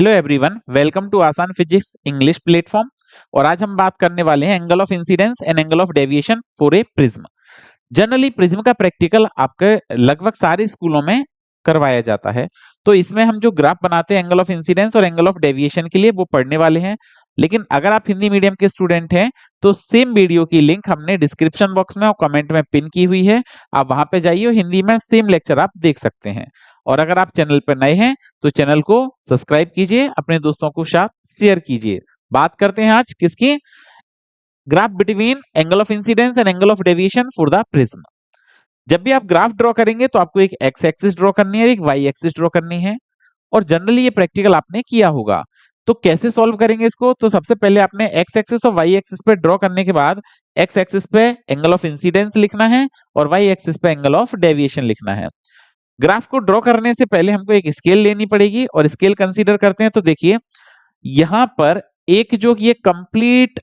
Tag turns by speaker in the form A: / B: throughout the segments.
A: Hello everyone, welcome to आसान physics English platform. और आज हम बात करने वाले हैं angle of incidence and angle of deviation for a prism. Generally prism का प्रैक्टिकल आपके लगभग सारे स्कूलों में करवाया जाता है। तो इसमें हम जो ग्राफ बनाते हैं एंगल ऑफ इंसिडेंस और एंगल ऑफ डेविएशन के लिए वो पढ़ने वाले हैं। लेकिन अगर आप हिंदी मीडियम के स्टूडेंट हैं तो सेम वीडियो की लिंक हमने डिस्क्रिप्शन बॉक्स में और कमेंट में पिन की हुई है। आप वहां पे जाइए और हिंदी में सेम लेक्चर आप देख सकते हैं। और अगर आप चैनल पर नए हैं तो चैनल को सब्सक्राइब कीजिए, अपने दोस्तों को साथ शेयर कीजिए। बात करते हैं आज किसकी? Graph between angle of incidence and angle of deviation for the prism. जब भी आप ग्राफ ड्रॉ करेंगे तो आपको एक एक्स एक्सिस ड्रॉ करनी है, एक वाई एक्सिस ड्रॉ करनी है। और जनरली ये प्रैक्टिकल आपने किया होगा। तो कैसे सॉल्व करेंगे इसको? तो सबसे पहले आपने एक्स एक्सिस और वाई एक्सिस पे ड्रॉ करने के बाद एक्स एक्सिस पे एंगल ऑफ इंसिडेंस लिखना है और वाई एक्सिस पे एंगल ऑफ डेविएशन लिखना है। ग्राफ को ड्रॉ करने से पहले हमको एक स्केल लेनी पड़ेगी और स्केल कंसीडर करते हैं। तो देखिए यहां पर एक जो ये कंप्लीट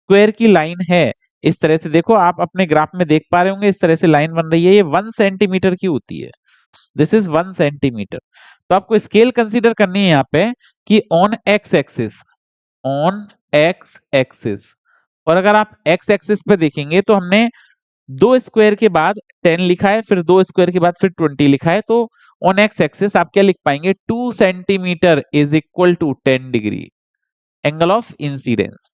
A: स्क्वायर की लाइन है, इस तरह से देखो, आप अपने ग्राफ में देख पा रहे होंगे इस तरह से लाइन बन रही है। ये 1 सेंटीमीटर की होती है। This is 1 centimetre. तो आपको स्केल कंसीडर करनी है यहाँ पे कि ऑन एक्स एक्सिस। और अगर आप एक्स एक्सिस पे देखेंगे तो हमने 2 स्क्वायर के बाद 10 लिखा है, फिर 2 स्क्वायर के बाद फिर 20 लिखा है। तो ऑन एक्स एक्सिस आप क्या लिख पाएंगे? 2 centimetre is equal to 10 degree angle of incidence.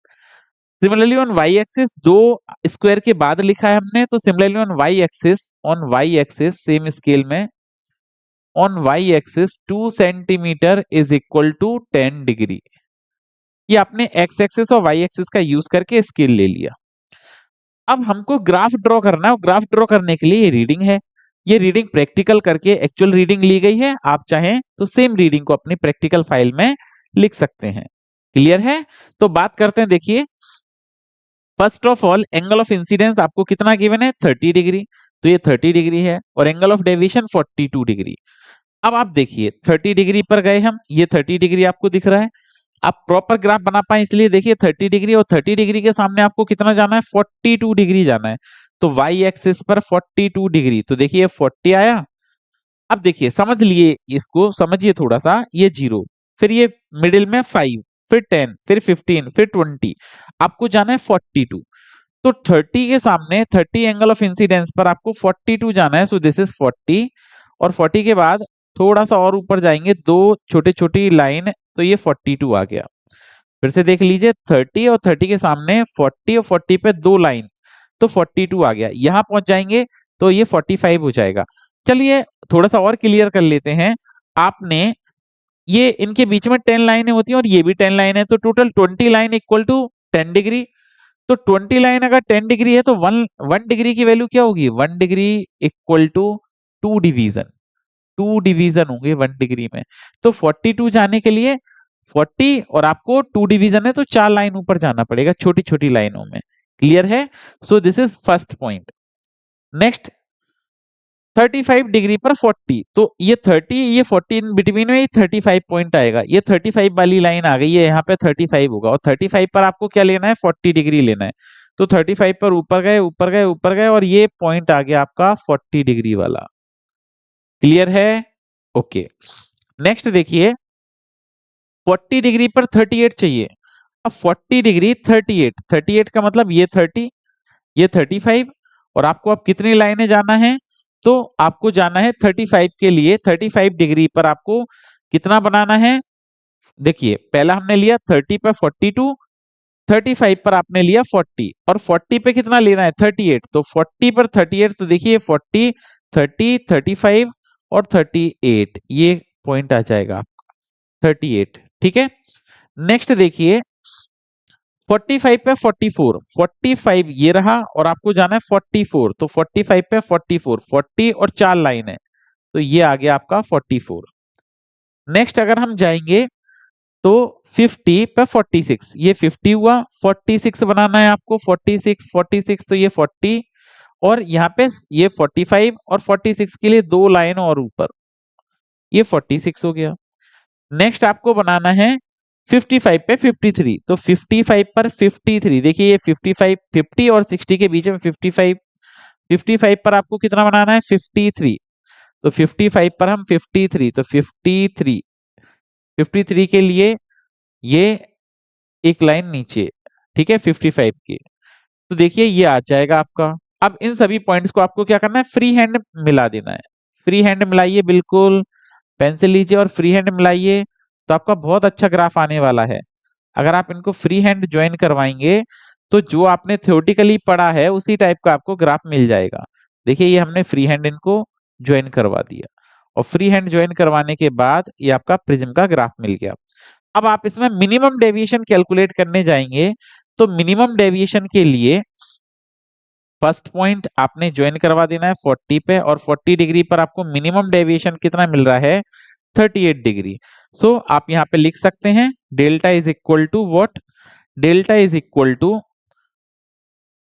A: Similarly on Y axis 2 square के बाद लिखा है हमने, तो similarly on Y axis same scale में on Y axis 2 centimetre is equal to 10 degree. ये आपने एक्स एक्सिस और वाई एक्सिस का यूज करके स्केल ले लिया। अब हमको ग्राफ ड्रॉ करना है और ग्राफ ड्रॉ करने के लिए ये रीडिंग है। ये रीडिंग प्रैक्टिकल करके एक्चुअल रीडिंग ली गई है। आप चाहें तो सेम रीडिंग को अपनी प्रैक्टिकल फाइल में लिख सकते हैं। क्लियर है? तो बात करते हैं। देखिए first of all angle of incidence आपको कितना गिवन है? 30 डिग्री। तो ये 30 डिग्री है और एंगल ऑफ डेविएशन 42 डिग्री। अब आप देखिए 30 डिग्री पर गए हम, ये 30 डिग्री आपको दिख रहा है। आप प्रॉपर ग्राफ बना पाए इसलिए देखिए 30 डिग्री और 30 डिग्री के सामने आपको कितना जाना है? 42 डिग्री जाना है। तो वाई एक्सिस पर 42 डिग्री, तो देखिए 40 आया। अब देखिए समझ लिए, इसको समझिए थोड़ा सा। ये 0, फिर ये मिडिल में 5, फिर 10, फिर 15, फिर 20, आपको जाना है 42। तो 30 के सामने 30 एंगल ऑफ इंसिडेंस पर आपको 42 जाना है। So this is 40। और 40 के बाद थोड़ा सा और ऊपर जाएंगे, 2 छोटी छोटी लाइन, तो ये 42 आ गया। फिर से देख लीजिए 30 और 30 के सामने 40 और 40 पे 2 लाइन, तो 42 आ गया। यहां पहुंच जाएंगे तो ये 45 हो जाएगा। चलिए थोड़ा सा और क्लियर कर लेते हैं। आपने ये इनके बीच में 10 लाइनें होती हैं और ये भी 10 लाइन है, तो total 20 line equal to 10 degree. तो 20 लाइन अगर 10 डिग्री है तो 1 डिग्री की वैल्यू क्या होगी? 1 degree equal to 2 division. 2 division होंगे 1 डिग्री में। तो 42 जाने के लिए 40 और आपको 2 डिवीजन है तो 4 लाइन ऊपर जाना पड़ेगा छोटी छोटी लाइनों में। क्लियर है? So this is first point. Next 35 degree पर 40, तो ये 30 ये 40 इन बिटवीन में 35 पॉइंट आएगा। ये 35 वाली लाइन आ गई है, यहाँ पे 35 होगा और 35 पर आपको क्या लेना है? 40 डिग्री लेना है। तो 35 पर ऊपर गए ऊपर गए ऊपर गए और ये पॉइंट आ गया आपका 40 डिग्री वाला। क्लियर है? ओके। नेक्स्ट देखिए 40 डिग्री पर 38 चाहिए। अब 40 डिग्री 38 का मतलब ये 30, ये 35, और आपको अब कितनी लाइनें जाना है? तो आपको जाना है 35 के लिए 35 डिग्री पर आपको कितना बनाना है? देखिए पहला हमने लिया 30 पर 42, 35 पर आपने लिया 40 और 40 पे कितना लेना है? 38। तो 40 पर 38, तो देखिए 40, 30, 35 और 38, ये पॉइंट आ जाएगा 38। ठीक है। नेक्स्ट देखिए 45 पे 44, 45 ये रहा और आपको जाना है 44, तो 45 पे 44, 40 और 4 लाइन है, तो ये आ गया आपका 44। नेक्स्ट अगर हम जाएंगे तो 50 पे 46, ये 50 हुआ, 46 बनाना है आपको, 46 46, तो ये 40 और यहाँ पे ये 45 और 46 के लिए 2 लाइन और ऊपर, ये 46 हो गया। नेक्स्ट आपको बनाना है 55 पे 53, तो 55 पर 53, देखिए ये 55, 50 और 60 के बीच में 55, 55 पर आपको कितना बनाना है? 53, तो 55 पर हम 53, तो 53 53 के लिए ये एक लाइन नीचे, ठीक है, 55 के, तो देखिए ये आ जाएगा आपका। अब इन सभी पॉइंट्स को आपको क्या करना है, फ्री हैंड मिला देना है। फ्री हैंड मिलाइए, बिल्कुल पेंसिल लीजिए और फ्री हैंड मिलाइए, तो आपका बहुत अच्छा ग्राफ आने वाला है। अगर आप इनको फ्री हैंड ज्वाइन करवाएंगे तो जो आपने थ्योरेटिकली पढ़ा है उसी टाइप का आपको ग्राफ मिल जाएगा। देखिए ये हमने फ्री हैंड इनको ज्वाइन करवा दिया, और फ्री हैंड ज्वाइन करवाने के बाद ये आपका प्रिज्म का ग्राफ मिल गया। अब आप इसमें मिनिमम डेविएशन कैलकुलेट करने जाएंगे, तो मिनिमम डेविएशन के लिए फर्स्ट पॉइंट आपने ज्वाइन करवा देना है 40 पे, और 40 डिग्री पर आपको मिनिमम डेविएशन कितना मिल रहा है, 38 डिग्री। सो आप यहाँ पे लिख सकते हैं delta is equal to what, delta is equal to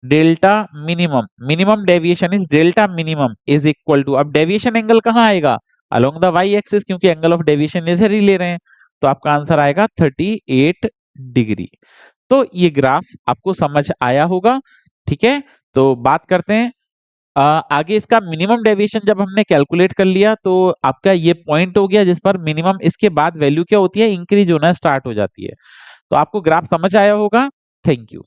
A: delta minimum, minimum deviation is delta minimum is equal to, अब डेविएशन एंगल कहाँ आएगा, अलोंग द वाई एक्सिस, क्योंकि एंगल ऑफ डेविएशन इधर ही ले रहे हैं, तो आपका आंसर आएगा 38 डिग्री। तो ये ग्राफ आपको समझ आया होगा, ठीक है। तो बात करते हैं आगे इसका मिनिमम डेविएशन जब हमने कैलकुलेट कर लिया तो आपका ये पॉइंट हो गया जिस पर मिनिमम, इसके बाद वैल्यू क्या होती है, इंक्रीज होना स्टार्ट हो जाती है। तो आपको ग्राफ समझ आया होगा। Thank you.